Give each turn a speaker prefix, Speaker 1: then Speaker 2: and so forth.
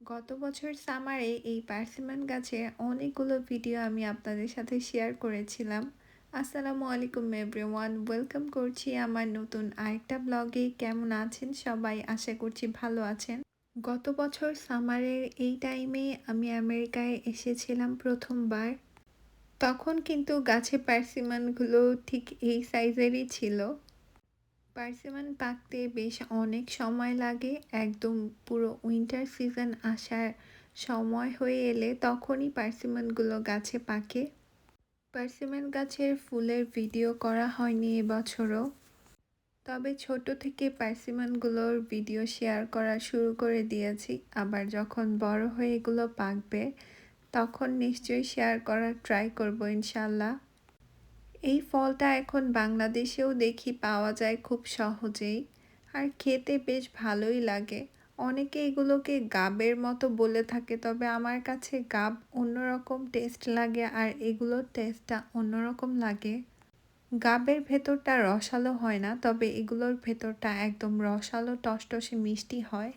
Speaker 1: গত বছর সামারে এই পার্সিমন গাছের অনেকগুলো ভিডিও আমি আপনাদের সাথে শেয়ার করেছিলাম। আসসালামু আলাইকুম এভরিওয়ান, ওয়েলকাম করছি আমার নতুন আরেকটা ব্লগে। কেমন আছেন সবাই? আশা করছি ভালো আছেন। গত বছর সামারের এই টাইমে আমি আমেরিকায় এসেছিলাম প্রথমবার। তখন কিন্তু গাছে পার্সিমনগুলো ঠিক এই সাইজেরই ছিল। পার্সিমন পাকতে বেশ অনেক সময় লাগে। একদম পুরো উইন্টার সিজন আসার সময় হয়ে এলে তখনই পার্সিমনগুলো গাছে পাকে। পার্সিমন গাছের ফুলের ভিডিও করা হয়নি এবছরও, তবে ছোট থেকে পার্সিমনগুলোর ভিডিও শেয়ার করা শুরু করে দিয়েছি। আবার যখন বড় হয়ে এগুলো পাকবে তখন নিশ্চয়ই শেয়ার করার ট্রাই করব ইনশাল্লাহ। এই ফলটা এখন বাংলাদেশেও দেখি পাওয়া যায় খুব সহজেই, আর খেতে বেশ ভালোই লাগে। অনেকে এগুলোকে গাবের মতো বলে থাকে, তবে আমার কাছে গাব অন্যরকম টেস্ট লাগে আর এগুলোর টেস্টটা অন্যরকম লাগে। গাবের ভেতরটা রসালো হয় না, তবে এগুলোর ভেতরটা একদম রসালো টসটসে মিষ্টি হয়।